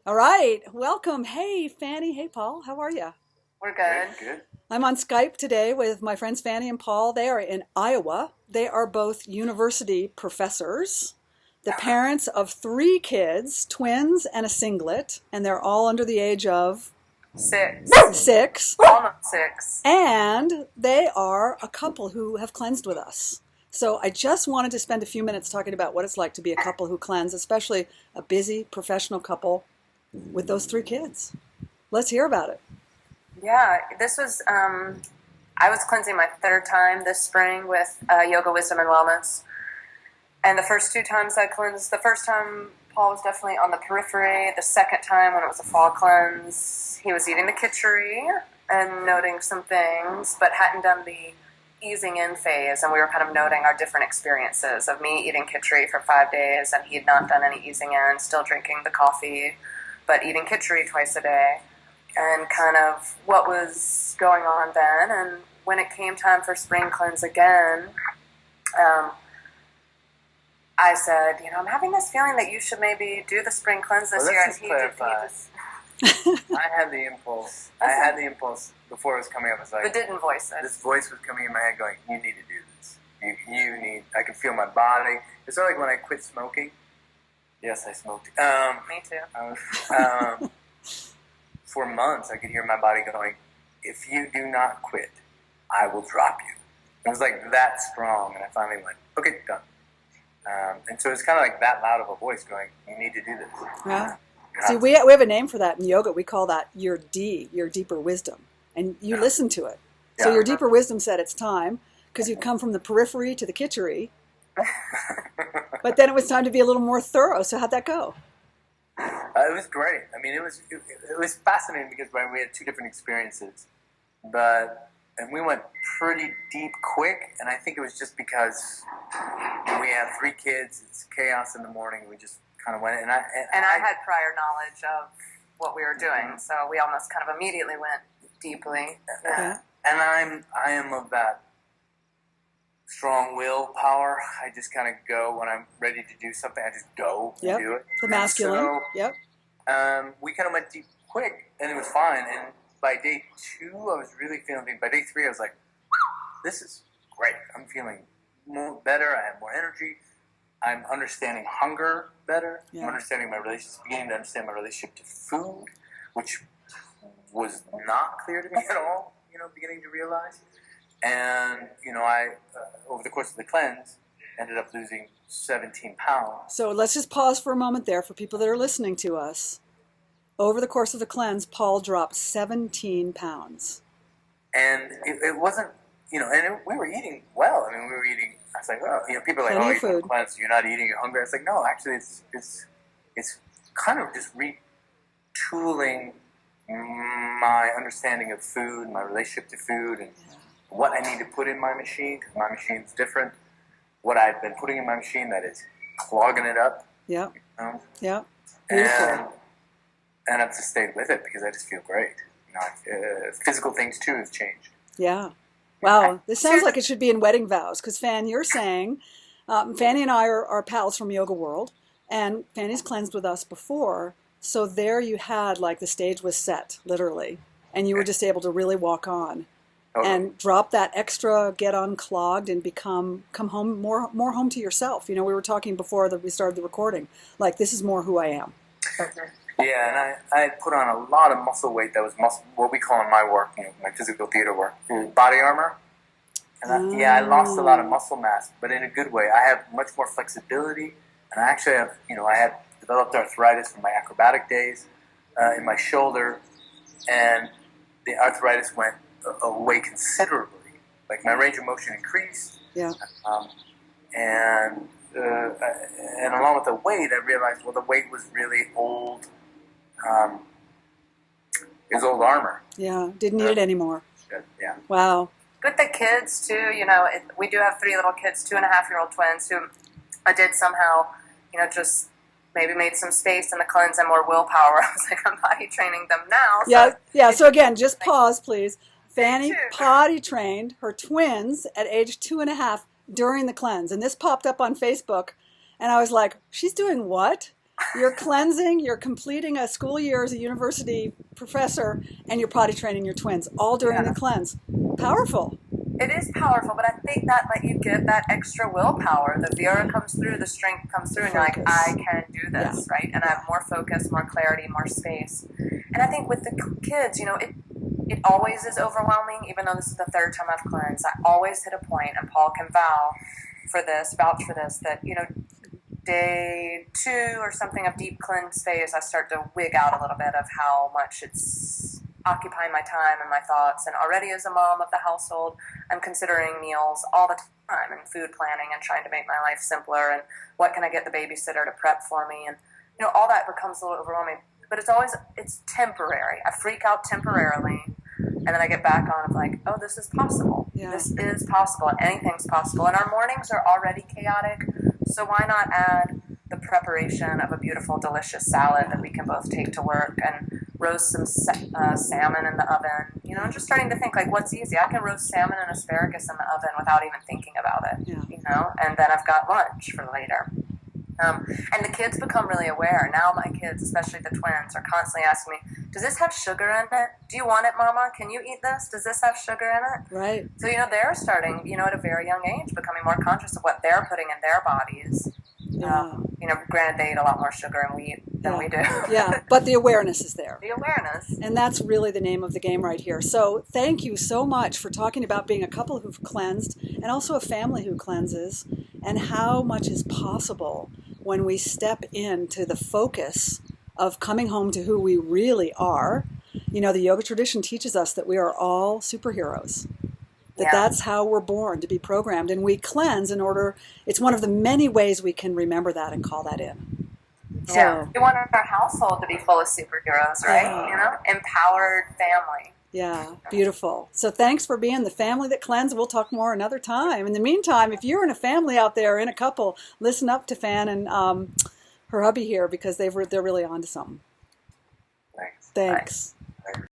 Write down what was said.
All right, welcome. Hey, Fannie. Hey, Paul. How are you? We're Good, good. good. I'm on Skype today with my friends Fannie and Paul. They are in Iowa. They are both university professors, the parents of three kids, twins and a singlet, and they're all under the age of Six. 6. Almost six. And they are a couple who have cleansed with us. So I just wanted to spend a few minutes talking about what it's like to be a couple who cleanse, especially a busy professional couple with those three kids. Let's hear about it. Yeah, this was, I was cleansing my third time this spring with Yoga Wisdom and Wellness. And the first two times I cleansed, the first time Paul was definitely on the periphery. The second time when it was a fall cleanse, he was eating the kitchery and noting some things, but hadn't done the easing in phase. And we were kind of noting our different experiences of me eating kitchery for 5 days and he had not done any easing in, still drinking the coffee, but eating kitchery twice a day. And kind of what was going on then. And when it came time for spring cleanse again, I said, I'm having this feeling that you should maybe do the spring cleanse this year. Let's just clarify. I had the impulse. Before it was coming up. It was like the didn't voice it. this voice was coming in my head, going, "You need to do this. You need." I could feel my body. It's sort of like when I quit smoking. Yes, I smoked. Me too. For months, I could hear my body going, "If you do not quit, I will drop you." It was like that strong, and I finally went, "Okay, done." And so it's kind of like that loud of a voice going, "You need to do this." Yeah. You See, have we have a name for that in yoga. We call that your deeper wisdom. And you Yeah. listen to it. So Yeah. your deeper wisdom said it's time because you'd come from the periphery to the kitchery. But then it was time to be a little more thorough. So how'd that go? It was great. I mean, it was fascinating because we had two different experiences, and we went pretty deep quick. And I think it was just because we have three kids. It's chaos in the morning. We just kind of went, and I had prior knowledge of what we were doing, so we almost kind of immediately went deeply. Yeah. And I am of that strong willpower. I just kind of go when I'm ready to do something. I just go Yep. and do it. The masculine. And Yep. so, we kind of went deep quick, and it was fine. And by day 2, I was really feeling things. By day 3, I was like, "This is great. I'm feeling better. I have more energy. I'm understanding hunger better. Yeah. I'm understanding beginning to understand my relationship to food, which was not clear to me at all. Beginning to realize." And I over the course of the cleanse ended up losing 17 pounds. So let's just pause for a moment there for people that are listening to us. Over the course of the cleanse, Paul dropped 17 pounds. And it wasn't, we were eating well. I mean, we were eating. I was like, "Oh, people are like, Plenty oh, of you're doing food. cleanse, you're not eating, you're hungry." I was like, "No, actually, it's kind of just retooling my understanding of food, my relationship to food, and what I need to put in my machine, because my machine's different. What I've been putting in my machine that is clogging it up, Yep. you know? Yep. and Beautiful. and I've just stayed with it because I just feel great. Physical things too have changed. Yeah. Wow. This sounds like it should be in wedding vows because, Fan, you're saying, Fannie and I are pals from Yoga World, and Fannie's cleansed with us before. So there you had, like, the stage was set, literally, and you were just able to really walk on and drop that extra, get unclogged, and come home more home to yourself. We were talking before that we started the recording, like, this is more who I am. Yeah, and I had put on a lot of muscle weight that was what we call in my work, my physical theater work, body armor. And I lost a lot of muscle mass, but in a good way. I have much more flexibility, and I actually have, I had developed arthritis from my acrobatic days in my shoulder, and the arthritis went away considerably. Like my range of motion increased, Yeah. and along with the weight, I realized, well, the weight was really old. It was old armor. Yeah. Didn't need it anymore. Yeah. Wow. With the kids too, we do have 3 little kids, 2.5-year-old twins who I did somehow, just maybe made some space in the cleanse and more willpower. I was like, I'm potty training them now. Yeah. Yeah. So again, just pause, please. Fannie too. potty trained her twins at age 2.5 during the cleanse. And this popped up on Facebook. And I was like, she's doing what? You're cleansing, you're completing a school year as a university professor, and you're potty training your twins, all during the cleanse. Powerful. It is powerful, but I think that you get that extra willpower. The vira comes through, the strength comes through, and you're like, I can do this, right? And I have more focus, more clarity, more space. And I think with the kids, it always is overwhelming, even though this is the third time I've cleansed. I always hit a point, and Paul can vouch for this, that, day 2 or something of deep cleanse phase, I start to wig out a little bit of how much it's occupying my time and my thoughts. And already as a mom of the household, I'm considering meals all the time and food planning and trying to make my life simpler and what can I get the babysitter to prep for me, and all that becomes a little overwhelming. But it's temporary. I freak out temporarily, and then I get back on of like, oh, this is possible. This is possible. Anything's possible. And our mornings are already chaotic, so why not add the preparation of a beautiful, delicious salad that we can both take to work, and roast some salmon in the oven. I'm just starting to think, like, what's easy? I can roast salmon and asparagus in the oven without even thinking about it, and then I've got lunch for later. And the kids become really aware. Now my kids, especially the twins, are constantly asking me, does this have sugar in it? Do you want it, Mama? Can you eat this? Does this have sugar in it? Right. So, they're starting, at a very young age, becoming more conscious of what they're putting in their bodies. Granted, they eat a lot more sugar and wheat than we do. Yeah, but the awareness is there. The awareness. And that's really the name of the game right here. So thank you so much for talking about being a couple who've cleansed and also a family who cleanses, and how much is possible when we step into the focus of coming home to who we really are. The yoga tradition teaches us that we are all superheroes. That's how we're born, to be programmed. And we cleanse in order, it's one of the many ways we can remember that and call that in. So, we want our household to be full of superheroes, right? Empowered family. Yeah, beautiful. So thanks for being the family that cleanses. We'll talk more another time. In the meantime, if you're in a family out there, in a couple, listen up to Fan and her hubby here, because they're really onto something. Thanks. Thanks. Bye.